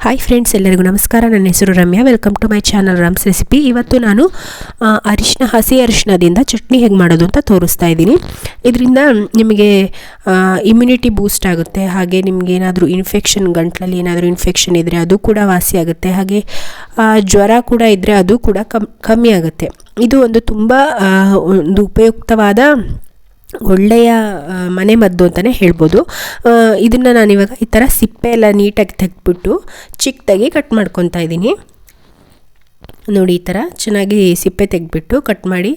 Hi friends, ಎಲ್ಲರಿಗೂ ನಮಸ್ಕಾರ. ನನ್ನ ಹೆಸರು Ramya. Welcome to my channel Ram's recipe. ಇವತ್ತು ನಾನು ಹಸಿ ಅರಿಶಿಣದಿಂದ ಚಟ್ನಿ ಹೇಗೆ ಮಾಡೋದು ಅಂತ ತೋರಿಸ್ತಾ ಇದ್ದೀನಿ. ಇದರಿಂದ ನಿಮಗೆ ಇಮ್ಯುನಿಟಿ ಬೂಸ್ಟ್ ಆಗುತ್ತೆ. ಹಾಗೆ ನಿಮಗೆ ಏನಾದರೂ ಇನ್ಫೆಕ್ಷನ್, ಗಂಟಲಲ್ಲಿ ಏನಾದರೂ ಇನ್ಫೆಕ್ಷನ್ ಇದ್ದರೆ ಅದು ಕೂಡ ವಾಸಿ ಆಗುತ್ತೆ. ಹಾಗೆ ಜ್ವರ ಕೂಡ ಇದ್ದರೆ ಅದು ಕೂಡ ಕಮ್ಮಿ ಆಗುತ್ತೆ. ಇದು ಒಂದು ತುಂಬ ಒಂದು ಉಪಯುಕ್ತವಾದ ಒಳ್ಳೆಯ ಮನೆ ಮದ್ದು ಅಂತಲೇ ಹೇಳ್ಬೋದು. ಇದನ್ನು ನಾನಿವಾಗ ಈ ಥರ ಸಿಪ್ಪೆ ಎಲ್ಲ ನೀಟಾಗಿ ತೆಗೆದ್ಬಿಟ್ಟು ಚಿಕ್ಕದಾಗಿ ಕಟ್ ಮಾಡ್ಕೊತಾ ಇದ್ದೀನಿ. ನೋಡಿ, ಈ ಥರ ಚೆನ್ನಾಗಿ ಸಿಪ್ಪೆ ತೆಗೆದ್ಬಿಟ್ಟು ಕಟ್ ಮಾಡಿ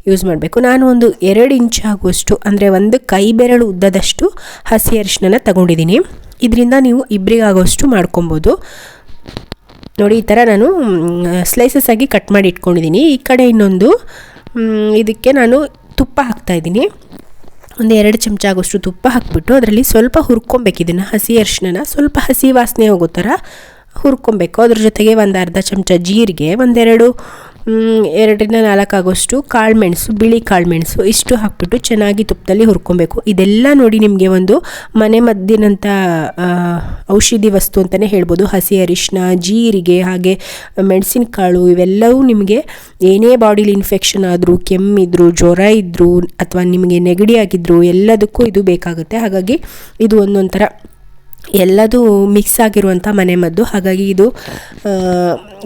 ಯೂಸ್ ಮಾಡಬೇಕು. ನಾನು ಒಂದು 2 ಇಂಚ್ ಆಗುವಷ್ಟು, ಅಂದರೆ ಒಂದು ಕೈ ಬೆರಳು ಉದ್ದದಷ್ಟು ಹಸಿ ಅರಿಶಿನ ತಗೊಂಡಿದ್ದೀನಿ. ಇದರಿಂದ ನೀವು ಇಬ್ಬರಿಗಾಗುವಷ್ಟು ಮಾಡ್ಕೊಬೋದು. ನೋಡಿ, ಈ ಥರ ನಾನು ಸ್ಲೈಸಸ್ ಆಗಿ ಕಟ್ ಮಾಡಿ ಇಟ್ಕೊಂಡಿದ್ದೀನಿ. ಈ ಕಡೆ ಇನ್ನೊಂದು ಇದಕ್ಕೆ ನಾನು ತುಪ್ಪ ಹಾಕ್ತಾಯಿದ್ದೀನಿ. ಒಂದು 2 ಚಮಚ ಆಗೋಷ್ಟು ತುಪ್ಪ ಹಾಕಿಬಿಟ್ಟು ಅದರಲ್ಲಿ ಸ್ವಲ್ಪ ಹುರ್ಕೊಬೇಕು. ಇದನ್ನು ಹಸಿ ಅರಿಶಿನ ಸ್ವಲ್ಪ ಹಸಿ ವಾಸನೆ ಹೋಗೋ ಥರ ಹುರ್ಕೊಬೇಕು. ಅದ್ರ ಜೊತೆಗೆ ಒಂದು ಅರ್ಧ ಚಮಚ ಜೀರಿಗೆ, 2ರಿಂದ 4 ಆಗೋಷ್ಟು ಕಾಳುಮೆಣಸು, ಬಿಳಿ ಕಾಳುಮೆಣಸು ಇಷ್ಟು ಹಾಕ್ಬಿಟ್ಟು ಚೆನ್ನಾಗಿ ತುಪ್ಪದಲ್ಲಿ ಹುರ್ಕೊಬೇಕು. ಇದೆಲ್ಲ ನೋಡಿ ನಿಮಗೆ ಒಂದು ಮನೆ ಮದ್ದಿನಂಥ ಔಷಧಿ ವಸ್ತು ಅಂತಲೇ ಹೇಳ್ಬೋದು. ಹಸಿ ಅರಿಶಿನ, ಜೀರಿಗೆ, ಹಾಗೆ ಮೆಣಸಿನಕಾಳು ಇವೆಲ್ಲವೂ ನಿಮಗೆ ಏನೇ ಬಾಡಿಲಿ ಇನ್ಫೆಕ್ಷನ್ ಆದರೂ, ಕೆಮ್ಮಿದ್ರು, ಜ್ವರ ಇದ್ದರೂ ಅಥವಾ ನಿಮಗೆ ನೆಗಡಿ ಆಗಿದ್ದರೂ ಎಲ್ಲದಕ್ಕೂ ಇದು ಬೇಕಾಗುತ್ತೆ. ಹಾಗಾಗಿ ಇದು ಒಂದೊಂಥರ ಎಲ್ಲದೂ ಮಿಕ್ಸ್ ಆಗಿರುವಂಥ ಮನೆಮದ್ದು. ಹಾಗಾಗಿ ಇದು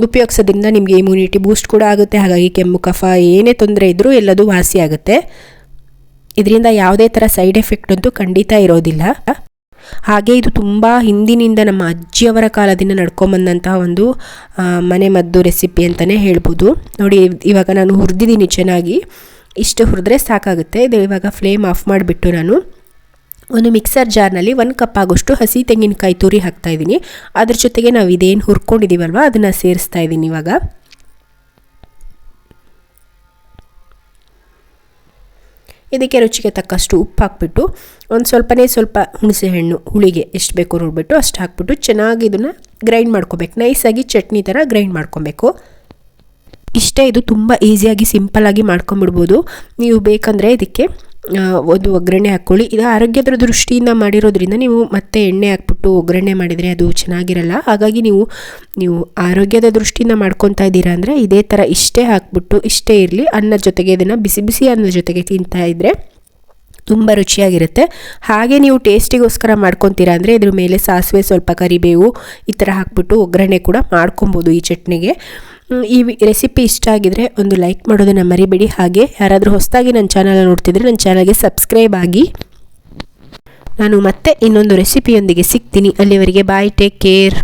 ಉಪಯೋಗಿಸೋದ್ರಿಂದ ನಿಮಗೆ ಇಮ್ಯುನಿಟಿ ಬೂಸ್ಟ್ ಕೂಡ ಆಗುತ್ತೆ. ಹಾಗಾಗಿ ಕೆಮ್ಮು, ಕಫ ಏನೇ ತೊಂದರೆ ಇದ್ದರೂ ಎಲ್ಲದೂ ವಾಸಿ ಆಗುತ್ತೆ. ಇದರಿಂದ ಯಾವುದೇ ಥರ ಸೈಡ್ ಎಫೆಕ್ಟ್ ಅಂತೂ ಖಂಡಿತ ಇರೋದಿಲ್ಲ. ಹಾಗೆ ಇದು ತುಂಬ ಹಿಂದಿನಿಂದ ನಮ್ಮ ಅಜ್ಜಿಯವರ ಕಾಲದಿಂದ ನಡ್ಕೊಂಬಂದಂತಹ ಒಂದು ಮನೆಮದ್ದು ರೆಸಿಪಿ ಅಂತಲೇ ಹೇಳ್ಬೋದು. ನೋಡಿ, ಇವಾಗ ನಾನು ಹುರಿದಿದ್ದೀನಿ ಚೆನ್ನಾಗಿ. ಇಷ್ಟು ಹುರಿದ್ರೆ ಸಾಕಾಗುತ್ತೆ. ಇದು ಇವಾಗ ಫ್ಲೇಮ್ ಆಫ್ ಮಾಡಿಬಿಟ್ಟು ನಾನು ಒಂದು ಮಿಕ್ಸರ್ ಜಾರ್ನಲ್ಲಿ 1 ಕಪ್ ಆಗೋಷ್ಟು ಹಸಿ ತೆಂಗಿನಕಾಯಿ ತುರಿ ಹಾಕ್ತಾಯಿದ್ದೀನಿ. ಅದ್ರ ಜೊತೆಗೆ ನಾವು ಇದೇನು ಹುರ್ಕೊಂಡಿದ್ದೀವಲ್ವ ಅದನ್ನು ಸೇರಿಸ್ತಾ ಇದ್ದೀನಿ. ಇವಾಗ ಇದಕ್ಕೆ ರುಚಿಗೆ ತಕ್ಕಷ್ಟು ಉಪ್ಪು ಹಾಕ್ಬಿಟ್ಟು ಒಂದು ಸ್ವಲ್ಪ ಹುಣಸೆ ಹಣ್ಣು ಹುಳಿಗೆ ಎಷ್ಟು ಬೇಕು ನೋಡಿಬಿಟ್ಟು ಅಷ್ಟು ಹಾಕ್ಬಿಟ್ಟು ಚೆನ್ನಾಗಿ ಇದನ್ನು ಗ್ರೈಂಡ್ ಮಾಡ್ಕೊಬೇಕು. ನೈಸಾಗಿ ಚಟ್ನಿ ಥರ ಗ್ರೈಂಡ್ ಮಾಡ್ಕೊಬೇಕು. ಇಷ್ಟೇ, ಇದು ತುಂಬ ಈಸಿಯಾಗಿ ಸಿಂಪಲ್ಲಾಗಿ ಮಾಡ್ಕೊಂಬಿಡ್ಬೋದು. ನೀವು ಬೇಕಂದರೆ ಇದಕ್ಕೆ ಒಂದು ಒಗ್ಗರಣೆ ಹಾಕ್ಕೊಳ್ಳಿ. ಇದು ಆರೋಗ್ಯದ ದೃಷ್ಟಿಯಿಂದ ಮಾಡಿರೋದ್ರಿಂದ ನೀವು ಮತ್ತೆ ಎಣ್ಣೆ ಹಾಕ್ಬಿಟ್ಟು ಒಗ್ಗರಣೆ ಮಾಡಿದರೆ ಅದು ಚೆನ್ನಾಗಿರಲ್ಲ. ಹಾಗಾಗಿ ನೀವು ಆರೋಗ್ಯದ ದೃಷ್ಟಿಯಿಂದ ಮಾಡ್ಕೊತಾ ಇದ್ದೀರಾ ಅಂದರೆ ಇದೇ ಥರ ಇಷ್ಟೇ ಹಾಕ್ಬಿಟ್ಟು ಇಷ್ಟೇ ಇರಲಿ. ಅನ್ನದ ಜೊತೆಗೆ ಇದನ್ನು ಬಿಸಿ ಅನ್ನದ ಜೊತೆಗೆ ತಿಂತಾ ಇದ್ದರೆ ತುಂಬ ರುಚಿಯಾಗಿರುತ್ತೆ. ಹಾಗೆ ನೀವು ಟೇಸ್ಟಿಗೋಸ್ಕರ ಮಾಡ್ಕೊತೀರಾ ಅಂದರೆ ಇದ್ರ ಮೇಲೆ ಸಾಸಿವೆ, ಸ್ವಲ್ಪ ಕರಿಬೇವು ಈ ಥರ ಹಾಕ್ಬಿಟ್ಟು ಒಗ್ಗರಣೆ ಕೂಡ ಮಾಡ್ಕೊಬೋದು ಈ ಚಟ್ನಿಗೆ. ಈ ರೆಸಿಪಿ ಇಷ್ಟ ಆಗಿದರೆ ಒಂದು ಲೈಕ್ ಮಾಡೋದನ್ನು ಮರಿಬೇಡಿ. ಹಾಗೆ ಯಾರಾದರೂ ಹೊಸದಾಗಿ ನನ್ನ ಚಾನಲ್ ನೋಡ್ತಿದ್ರೆ ನನ್ನ ಚಾನಲ್ಗೆ ಸಬ್ಸ್ಕ್ರೈಬ್ ಆಗಿ. ನಾನು ಮತ್ತೆ ಇನ್ನೊಂದು ರೆಸಿಪಿಯೊಂದಿಗೆ ಸಿಗ್ತೀನಿ. ಅಲ್ಲಿವರೆಗೆ ಬಾಯ್, ಟೇಕ್ ಕೇರ್.